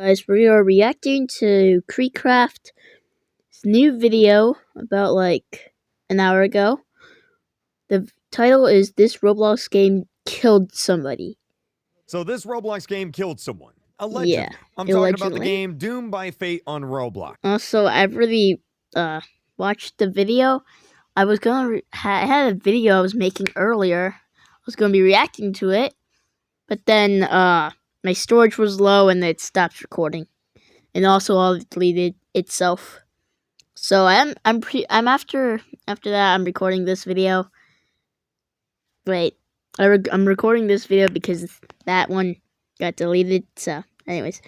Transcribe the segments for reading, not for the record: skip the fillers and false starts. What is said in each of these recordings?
Guys, we are reacting to Kreek's new video about like an hour ago. The title is "This Roblox Game Killed Somebody." So this Roblox game killed someone. Allegedly. Yeah, I'm talking about the allegedly. game Doom by Fate on Roblox. Also, I really watched the video. I was gonna I had a video I was making earlier. I was gonna be reacting to it, but then my storage was low and it stopped recording, and also all deleted itself. So I'm after that I'm recording this video. Wait, I'm recording this video because that one got deleted. So, anyways,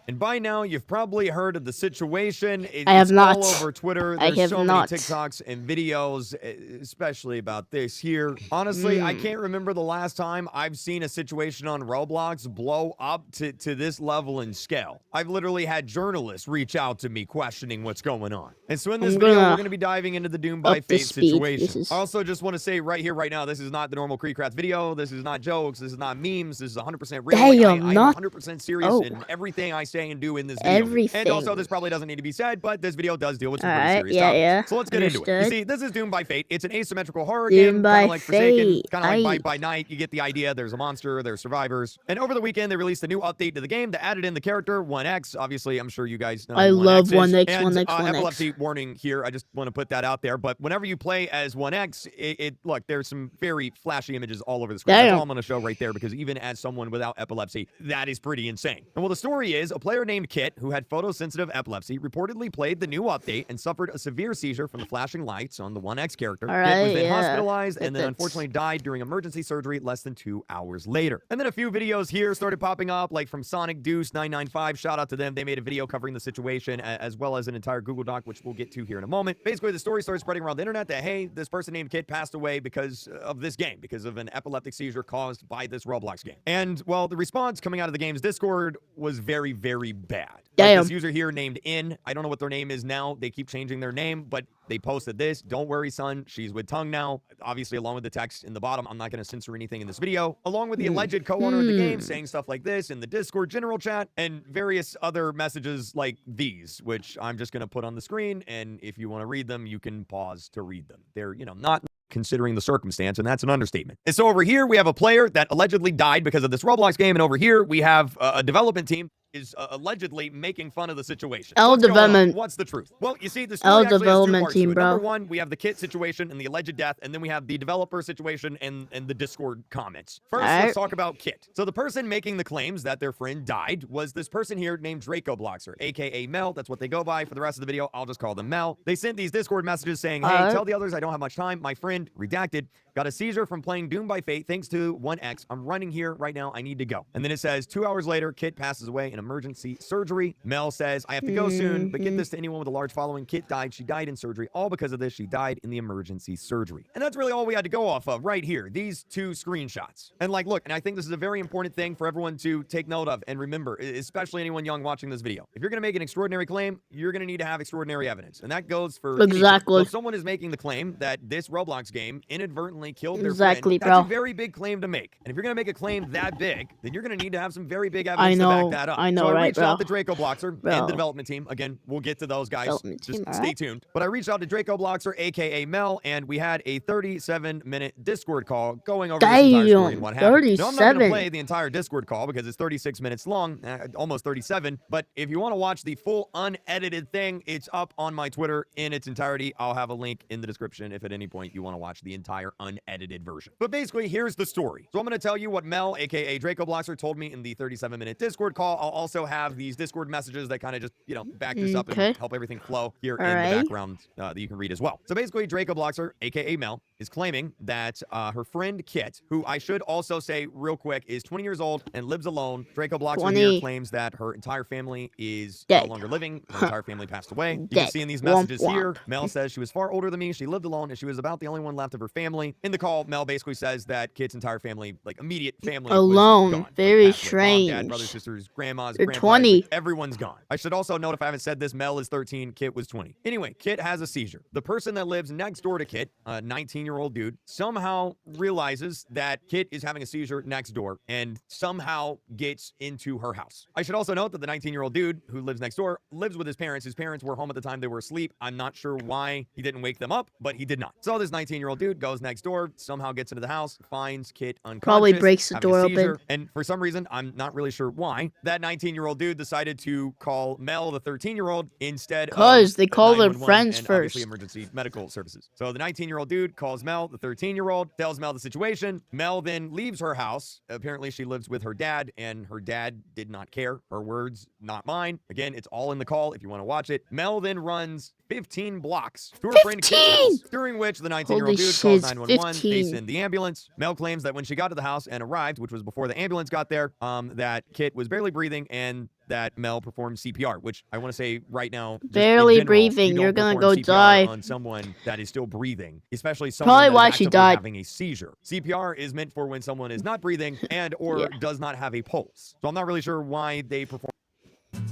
And by now, you've probably heard of the situation. I have not. All over Twitter. I There's have so not. many TikToks and videos, especially about this here. Honestly, I can't remember the last time I've seen a situation on Roblox blow up to this level and scale. I've literally had journalists reach out to me questioning what's going on. And so in this video, we're going to be diving into the Doom by Fate situation. I also just want to say right here, right now, this is not the normal kreek video. This is not jokes. This is not memes. This is 100% real. I'm 100% serious in everything I say and do in this video. Everything. And also, this probably doesn't need to be said, but this video does deal with some pretty serious topics. Yeah. So let's get into it. You see, this is Doom by Fate. It's an asymmetrical horror Doom game, kind of like Fate. Forsaken, kind of like Bite by Night. You get the idea. There's a monster, there's survivors. And over the weekend, they released a new update to the game that added in the character 1X. Obviously, I'm sure you guys know I love 1X, and, 1X, 1X. Epilepsy warning here. I just want to put that out there. But whenever you play as 1X, look, there's some very flashy images all over the screen. That's all I'm going to show right there, because even as someone without epilepsy, that is pretty insane. And well, the story is a player named Kit, who had photosensitive epilepsy, reportedly played the new update and suffered a severe seizure from the flashing lights on the 1X character. Kit was then hospitalized and then unfortunately died during emergency surgery less than 2 hours later. And then a few videos here started popping up, like from Sonic Deuce 995. Shout out to them. They made a video covering the situation, as well as an entire Google Doc, which we'll get to here in a moment. Basically, the story started spreading around the internet that, hey, this person named Kit passed away because of this game, because of an epileptic seizure caused by this Roblox game. And, well, the response coming out of the game's Discord was very, very bad. Like this user here named In, I don't know what their name is now. They keep changing their name, but they posted this. Don't worry, son. She's with tongue now. Obviously, along with the text in the bottom. I'm not going to censor anything in this video. Along with the alleged co-owner of the game saying stuff like this in the Discord general chat, and various other messages like these, which I'm just going to put on the screen. And if you want to read them, you can pause to read them. They're, not considering the circumstance, and that's an understatement. And so over here, we have a player that allegedly died because of this Roblox game, and over here, we have a development team is allegedly making fun of the situation. What's the truth? Well, you see, the story actually has two parts to it. Number one, we have the Kit situation and the alleged death, and then we have the developer situation and the Discord comments. First, let's talk about Kit. So the person making the claims that their friend died was this person here named DracoBloxer, aka Mel. That's what they go by. For the rest of the video, I'll just call them Mel. They sent these Discord messages saying, hey, tell the others I don't have much time. My friend, redacted, got a seizure from playing Doom by Fate thanks to 1X. I'm running here right now. I need to go. And then it says 2 hours later, Kit passes away in emergency surgery. Mel says, I have to go soon, but get this to anyone with a large following. Kit died. She died in surgery. All because of this, she died in the emergency surgery. And that's really all we had to go off of right here. These two screenshots. And like, look, and I think this is a very important thing for everyone to take note of and remember, especially anyone young watching this video. If you're going to make an extraordinary claim, you're going to need to have extraordinary evidence. And that goes for exactly. So if someone is making the claim that this Roblox game inadvertently killed their friend, that's a very big claim to make. And if you're going to make a claim that big, then you're going to need to have some very big evidence to back that up. I know, so I right, reached out to DracoBloxer and the development team. Again, we'll get to those guys. Just stay tuned. But I reached out to DracoBloxer, aka Mel, and we had a 37-minute Discord call going over this entire story and what happened. Now, I'm not going to play the entire Discord call because it's 36 minutes long, almost 37. But if you want to watch the full unedited thing, it's up on my Twitter in its entirety. I'll have a link in the description if at any point you want to watch the entire unedited version. But basically, here's the story. So I'm going to tell you what Mel, aka DracoBloxer, told me in the 37-minute Discord call. I'll also have these Discord messages that kind of just, back this up and help everything flow here in the background that you can read as well. So basically, DracoBloxer, aka Mel, is claiming that her friend Kit, who I should also say real quick is 20 years old and lives alone. DracoBloxer here claims that her entire family is no longer living. Her entire family passed away. You can see in these messages here, Mel says she was far older than me. She lived alone and she was about the only one left of her family. In the call, Mel basically says that Kit's entire family, like immediate family, alone. Was gone. Very strange. Mom, dad, brothers, sisters, grandmas, They're grandpas, 20. Everyone's gone. I should also note, if I haven't said this, Mel is 13, Kit was 20. Anyway, Kit has a seizure. The person that lives next door to Kit, a 19-year-old 19-year-old dude somehow realizes that Kit is having a seizure next door and somehow gets into her house. I should also note that the 19-year-old dude who lives next door lives with his parents. His parents were home at the time they were asleep. I'm not sure why he didn't wake them up, but he did not. So this 19-year-old dude goes next door, somehow gets into the house, finds Kit unconscious, Probably breaks the having a door seizure, open. and for some reason, I'm not really sure why, that 19-year-old dude decided to call Mel, the 13-year-old, instead of Because they call their 911 friends and first. obviously emergency medical services. So the 19-year-old dude calls Mel, the 13-year-old, tells Mel the situation. Mel then leaves her house. Apparently, she lives with her dad, and her dad did not care. Her words, not mine. Again, it's all in the call if you want to watch it. Mel then runs 15 blocks to her friend Kit's house, during which the 19-year-old dude calls 911. They send the ambulance. Mel claims that when she got to the house and arrived, which was before the ambulance got there, that Kit was barely breathing and that Mel performed CPR, which I want to say right now, just barely in general, breathing. you You're don't gonna perform go CPR die. on someone that is still breathing, especially Probably someone why that is she actively died. having a seizure. CPR is meant for when someone is not breathing and or Yeah. does not have a pulse. So I'm not really sure why they perform.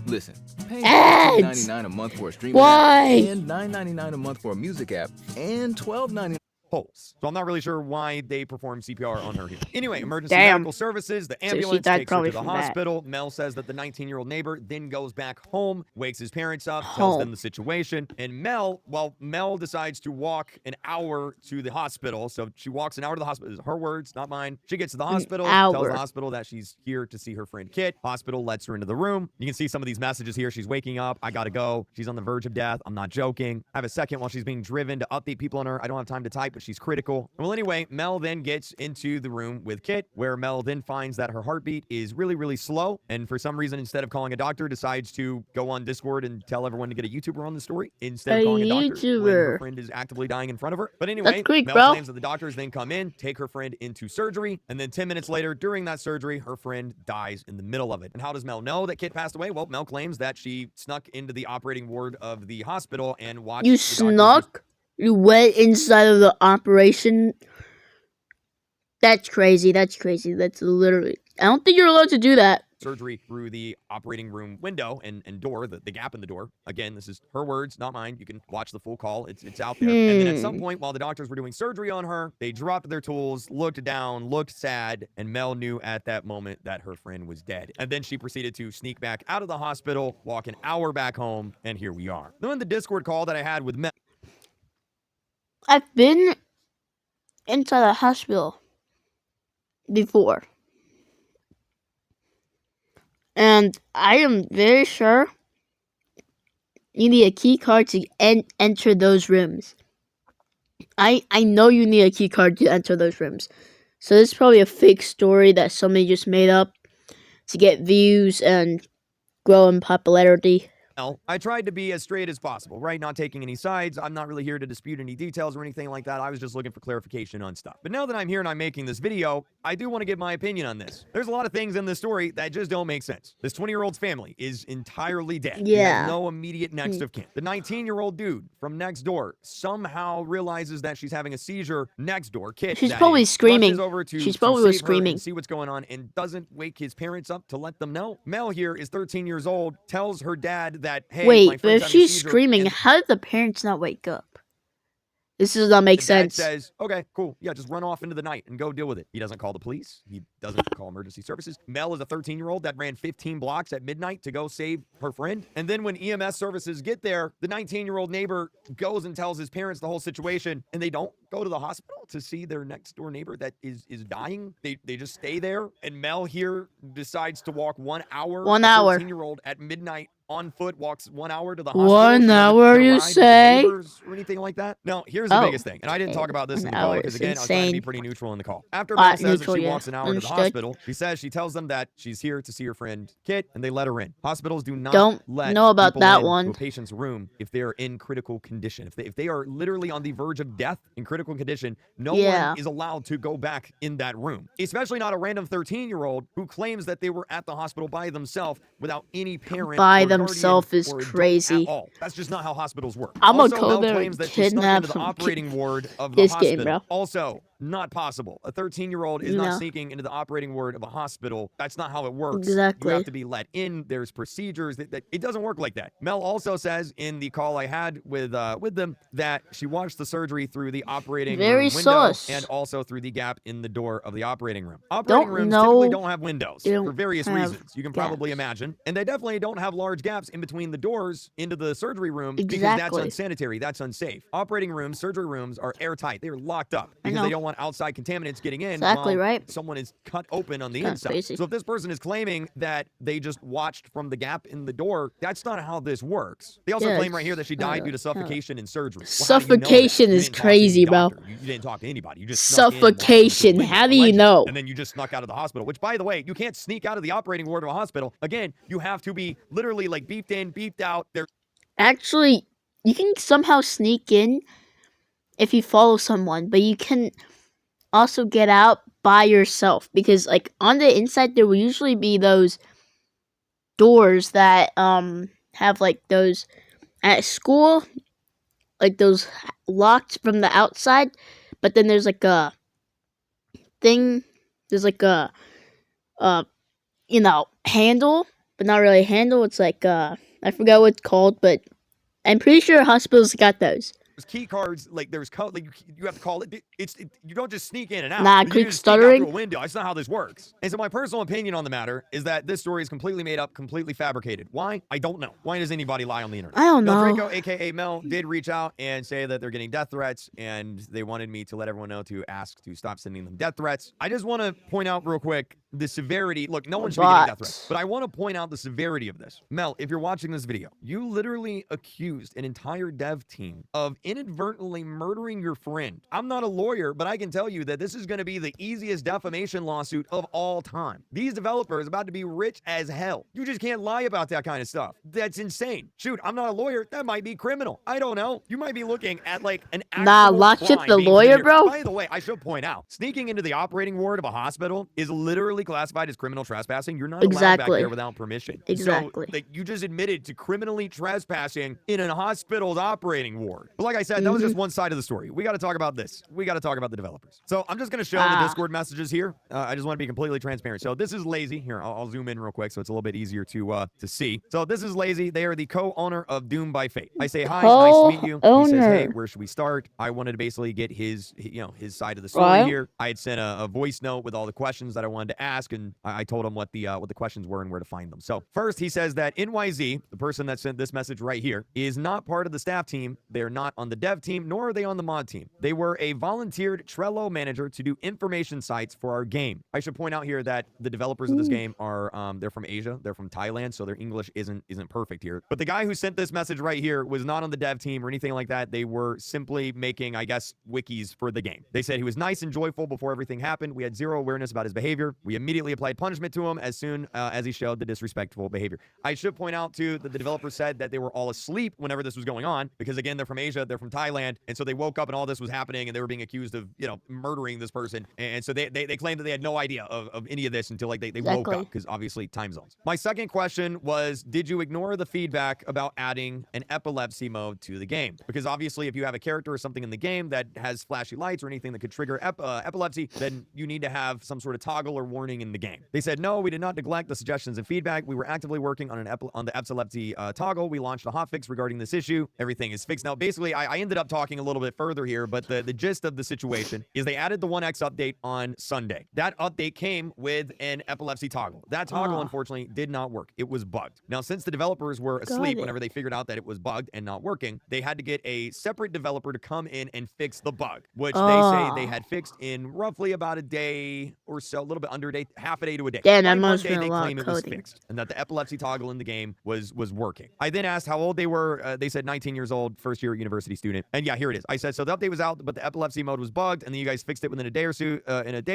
Listen, paying Ads! $14.99 a month for a streaming Why? app and $9.99 a month for a music app and $12.99 pulse. So I'm not really sure why they perform CPR on her here. Anyway, emergency Damn. medical services, the she ambulance died takes her probably to the from that. hospital. Mel says that the 19-year-old neighbor then goes back home, wakes his parents up, tells them Home. the situation. And Mel decides to walk an hour to the hospital. So she walks an hour to the hospital. This is her words, not mine. She gets to the hospital, tells the hour. hospital that she's here to see her friend Kit. Hospital lets her into the room. You can see some of these messages here. She's waking up. I gotta go. She's on the verge of death. I'm not joking. I have a second while she's being driven to update people on her. I don't have time to type, but she's critical. Well, anyway, Mel then gets into the room with Kit, where Mel then finds that her heartbeat is really, really slow. And for some reason, instead of calling a doctor, decides to go on Discord and tell everyone to get a YouTuber on the story instead of calling a doctor when her friend is actively dying in front of her. But anyway, That's Greek, Mel bro. claims that the doctors then come in, take her friend into surgery, and then 10 minutes later, during that surgery, her friend dies in the middle of it. And how does Mel know that Kit passed away? Well, Mel claims that she snuck into the operating ward of the hospital and watched You the doctors snuck? You went inside of the operation? That's crazy. That's crazy. That's literally... I don't think you're allowed to do that. surgery through the operating room window and door, the gap in the door. Again, this is her words, not mine. You can watch the full call. It's out there. And then at some point, while the doctors were doing surgery on her, they dropped their tools, looked down, looked sad, and Mel knew at that moment that her friend was dead. And then she proceeded to sneak back out of the hospital, walk an hour back home, and here we are. Then in the Discord call that I had with Mel, I've been inside a hospital before. And I am very sure you need a key card to enter those rooms. I know you need a key card to enter those rooms. So this is probably a fake story that somebody just made up to get views and grow in popularity. I tried to be as straight as possible, right? Not taking any sides. I'm not really here to dispute any details or anything like that. I was just looking for clarification on stuff. But now that I'm here and I'm making this video, I do want to give my opinion on this. There's a lot of things in this story that just don't make sense. This 20-year-old's family is entirely dead. He Yeah. has no immediate next of kin. The 19-year-old dude from next door somehow realizes that she's having a seizure next door. Kit, She's that probably is, screaming. rushes over to She's probably save her screaming. and see what's going on and doesn't wake his parents up to let them know. Mel here is 13 years old, tells her dad that, hey, my Wait, but friend's if having a she's seizure, screaming, and how did the parents not wake up? This does not make the dad sense. says, okay, cool. Yeah, just run off into the night and go deal with it. He doesn't call the police. He doesn't call emergency services. Mel is a 13-year-old that ran 15 blocks at midnight to go save her friend. And then when EMS services get there, the 19-year-old neighbor goes and tells his parents the whole situation, and they don't go to the hospital to see their next-door neighbor that is dying. They just stay there, and Mel here decides to walk 1 hour. 1 hour. 13-year-old at midnight on foot walks 1 hour to the hospital. 1 She doesn't hour, get a you ride with the say? neighbors or anything like that. Now, here's the Oh, biggest thing, and I didn't talk about this in 1 the call hour because, is again, I was trying to be insane. pretty neutral in the call. After Mel says that Neutral, she yeah. walks an hour to the Understood. hospital, she tells them that she's here to see her friend Kit, and they let her in. Hospitals do not Don't let know about people that in one. to a patient's room if they're in critical condition. If they are literally on the verge of death in critical condition, no Yeah. one is allowed to go back in that room. Especially not a random 13-year-old who claims that they were at the hospital by themselves without any parent By or guardian themselves is or adult crazy. at all. That's just not how hospitals work. I'm gonna Also, go Mel there claims and that she snuck kidnap into the some operating ward of the this hospital. game, bro. Also, Not possible. A 13-year-old is No. not sneaking into the operating ward of a hospital. That's not how it works. Exactly. You have to be let in. There's procedures. It doesn't work like that. Mel also says in the call I had with them that she watched the surgery through the operating Very room window sus. and also through the gap in the door of the operating room. Operating Don't rooms know- typically don't have windows they don't for various have reasons. You can probably gaps. imagine. And they definitely don't have large gaps in between the doors into the surgery room because that's Exactly. unsanitary. That's unsafe. Operating rooms, surgery rooms are airtight. They're locked up I because know. they don't want outside contaminants getting in Exactly, while right? someone is cut open on the Kinda inside. crazy. So if this person is claiming that they just watched from the gap in the door, that's not how this works. They also Yeah, claim right here that she it's not died due to really- suffocation in surgery. Well, how do you know that? Suffocation You is didn't talk to any crazy, bro. doctor. You didn't talk to anybody. You just snuck in and watched Suffocation. through the window, How do you allegedly. know? And then you just snuck out of the hospital, which, by the way, you can't sneak out of the operating ward of a hospital. Again, you have to be literally like beeped in, beeped out. Actually, you can somehow sneak in if you follow someone, but you can also get out by yourself because, like, on the inside there will usually be those doors that have like those at school, like those locked from the outside, but then there's like a thing, there's like a handle, but not really a handle. It's like I forgot what it's called, but I'm pretty sure hospitals got those. There's key cards, like there's code, like you have to call it. You don't just sneak in and out. Nah, You Greek just sneak out stuttering. through a window. That's not how this works. And so my personal opinion on the matter is that this story is completely made up, completely fabricated. Why? I don't know. Why does anybody lie on the internet? I don't Mel know. Draco, aka Mel, did reach out and say that they're getting death threats, and they wanted me to let everyone know to ask to stop sending them death threats. I just want to point out real quick the severity. Look, no one should be getting death threats, but I want to point out the severity of this. Mel, if you're watching this video, you literally accused an entire dev team of inadvertently murdering your friend. I'm not a lawyer, but I can tell you that this is going to be the easiest defamation lawsuit of all time. These developers are about to be rich as hell. You just can't lie about that kind of stuff. That's insane. Shoot, I'm not a lawyer. That might be criminal. I don't know. You might be looking at like an actual Nah, watch it, crime the being lawyer, committed. bro. By the way, I should point out, sneaking into the operating ward of a hospital is literally classified as criminal trespassing. You're not allowed back Exactly. there without permission. Exactly. So, like, you just admitted to criminally trespassing in a hospital's operating ward. But like I said, that was just one side of the story. We got to talk about this. We got to talk about the developers. So I'm just going to show the Discord messages here. I just want to be completely transparent. So this is Lazy. Here, I'll zoom in real quick so it's a little bit easier to see. So this is Lazy. They are the co-owner of Doom by Fate. I say, hi, nice to meet you. He says, hey, where should we start? I wanted to basically get his side of the story here. I had sent a voice note with all the questions that I wanted to ask, and I told him what the questions were and where to find them. So first, he says that NYZ, the person that sent this message right here, is not part of the staff team. They're not on the dev team, nor are they on the mod team. They were a volunteered Trello manager to do information sites for our game. I should point out here that the developers of this game are they're from Asia, they're from Thailand, so their English isn't perfect here. But the guy who sent this message right here was not on the dev team or anything like that. They were simply making, I guess, wikis for the game. They said he was nice and joyful before everything happened. We had zero awareness about his behavior. We immediately applied punishment to him as soon as he showed the disrespectful behavior. I should point out too that the developers said that they were all asleep whenever this was going on because again, they're from Asia, they're from Thailand, and so they woke up and all this was happening and they were being accused of, murdering this person. And so they claimed that they had no idea of any of this until like they woke up because obviously time zones. My second question was, did you ignore the feedback about adding an epilepsy mode to the game? Because obviously if you have a character or something in the game that has flashy lights or anything that could trigger epilepsy, then you need to have some sort of toggle or warning in the game. They said, no, we did not neglect the suggestions and feedback. We were actively working on the epilepsy toggle. We launched a hotfix regarding this issue. Everything is fixed. Now, basically, I ended up talking a little bit further here, but the gist of the situation is they added the 1X update on Sunday. That update came with an epilepsy toggle. That toggle, unfortunately, did not work. It was bugged. Now, since the developers were asleep whenever they figured out that it was bugged and not working, they had to get a separate developer to come in and fix the bug, which they say they had fixed in roughly about a day or so, a little bit under a day, half a day to a day. Damn, that By must Monday, have been they a lot claim of it was coding. fixed and that the epilepsy toggle in the game was working. I then asked how old they were. They said 19 years old, first year university student. And yeah, here it is. I said, so the update was out, but the epilepsy mode was bugged, and then you guys fixed it within a day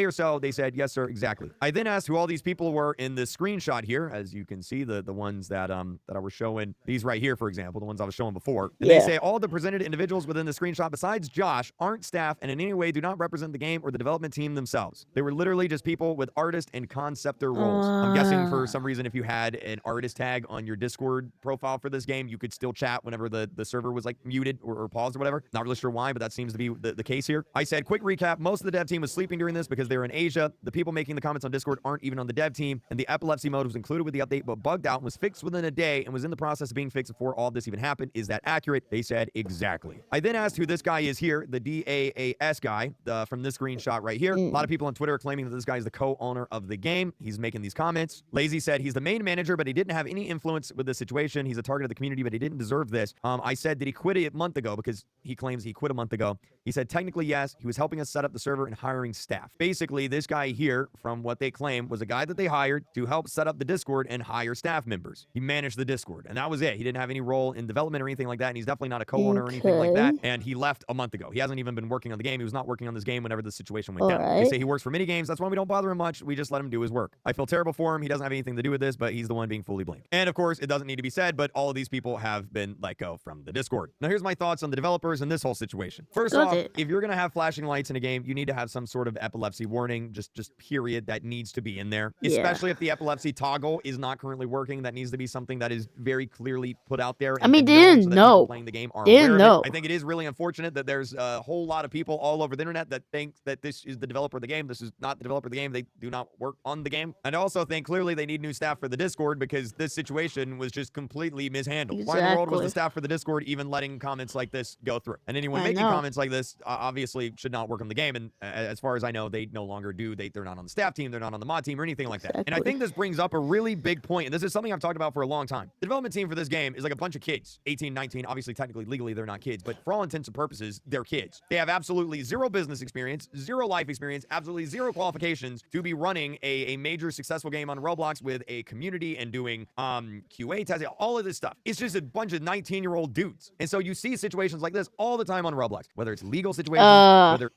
or so. They said, yes, sir, exactly. I then asked who all these people were in the screenshot here, as you can see, the ones that I was showing, these right here, for example, the ones I was showing before. And they say all the presented individuals within the screenshot besides Josh aren't staff and in any way do not represent the game or the development team themselves. They were literally just people with art artist and conceptor roles. I'm guessing for some reason, if you had an artist tag on your Discord profile for this game, you could still chat whenever the server was like muted or paused or whatever. Not really sure why, but that seems to be the case here. I said, quick recap. Most of the dev team was sleeping during this because they were in Asia. The people making the comments on Discord aren't even on the dev team, and the epilepsy mode was included with the update, but bugged out and was fixed within a day and was in the process of being fixed before all this even happened. Is that accurate? They said exactly. I then asked who this guy is here, the DAAS guy from this screenshot right here. A lot of people on Twitter are claiming that this guy is the co-owner of the game. He's making these comments. Lazy said he's the main manager, but he didn't have any influence with this situation. He's a target of the community, but he didn't deserve this. I said, did he quit a month ago? Because he claims he quit a month ago. He said, technically, yes. He was helping us set up the server and hiring staff. Basically, this guy here, from what they claim, was a guy that they hired to help set up the Discord and hire staff members. He managed the Discord, and that was it. He didn't have any role in development or anything like that, and he's definitely not a co-owner or anything like that. And he left a month ago. He hasn't even been working on the game. He was not working on this game whenever the situation went down. They say he works for mini games. That's why we don't bother him much. We just let him do his work. I feel terrible for him. He doesn't have anything to do with this, but he's the one being fully blamed. And of course, it doesn't need to be said, but all of these people have been let go from the Discord. Now, here's my thoughts on the developers and this whole situation. First off, if you're going to have flashing lights in a game, you need to have some sort of epilepsy warning, just period, that needs to be in there. Especially if the epilepsy toggle is not currently working. That needs to be something that is very clearly put out there. I mean, they didn't know. Playing the game are they didn't know. I think it is really unfortunate that there's a whole lot of people all over the internet that think that this is the developer of the game. This is not the developer of the game. They do not work on the game. And I also think clearly they need new staff for the Discord because this situation was just completely mishandled. Why in the world was the staff for the Discord even letting comments like this go through? And anyone making comments like this obviously should not work on the game. And as far as I know, they no longer do. They're not on the staff team. They're not on the mod team or anything like that. And I think this brings up a really big point. And this is something I've talked about for a long time. The development team for this game is like a bunch of kids, 18, 19. Obviously, technically, legally, they're not kids. But for all intents and purposes, they're kids. They have absolutely zero business experience, zero life experience, absolutely zero qualifications to be running a major successful game on Roblox with a community and doing QA testing, all of this stuff. It's just a bunch of 19-year-old dudes. And so you see situations like this all the time on Roblox, whether it's legal situations, whether...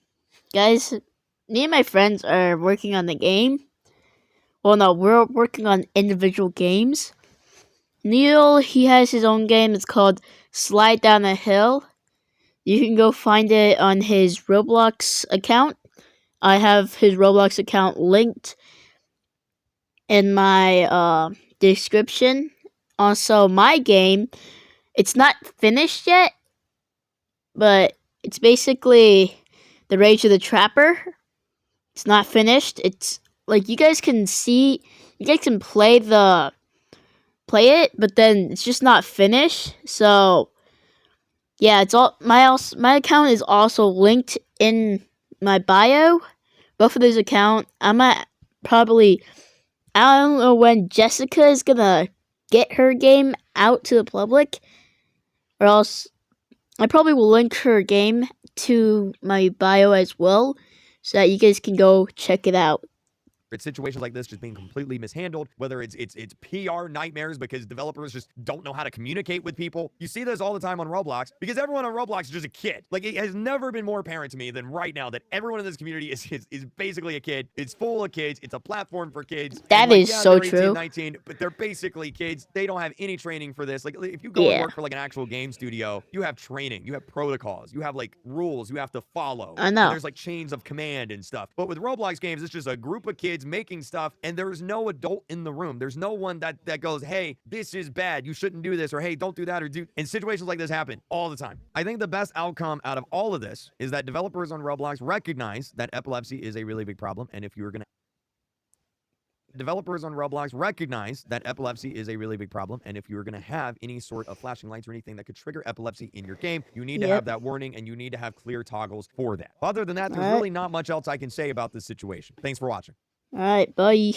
Guys, me and my friends are working on the game. Well, no, we're working on individual games. Neil, he has his own game. It's called Slide Down a Hill. You can go find it on his Roblox account. I have his Roblox account linked in my description. Also, my game, it's not finished yet, but it's basically The Rage of the Trapper. It's not finished. It's like you guys can play it, but then it's just not finished. So yeah, it's all my account is also linked in my bio. Both of those accounts. I don't know when Jessica is gonna get her game out to the public, or else I probably will link her game to my bio as well, so that you guys can go check it out. It's situations like this just being completely mishandled, whether it's PR nightmares because developers just don't know how to communicate with people. You see this all the time on Roblox because everyone on Roblox is just a kid. Like, it has never been more apparent to me than right now that everyone in this community is basically a kid. It's full of kids. It's a platform for kids. That is so true. 18, 19, but they're basically kids. They don't have any training for this. Like, if you go and work for like an actual game studio, you have training, you have protocols, you have like rules you have to follow. I know. And there's like chains of command and stuff. But with Roblox games, it's just a group of kids making stuff, and there's no adult in the room. There's no one that goes, hey, this is bad, you shouldn't do this, or hey, don't do that, or do. And situations like this happen all the time. I think the best outcome out of all of this is that developers on Roblox recognize that epilepsy is a really big problem, and if you're gonna developers on Roblox recognize that epilepsy is a really big problem, and if you're going to have any sort of flashing lights or anything that could trigger epilepsy in your game, you need to have that warning, and you need to have clear toggles for that. Other than that, there's really not much else I can say about this situation. Thanks for watching. All right, bye.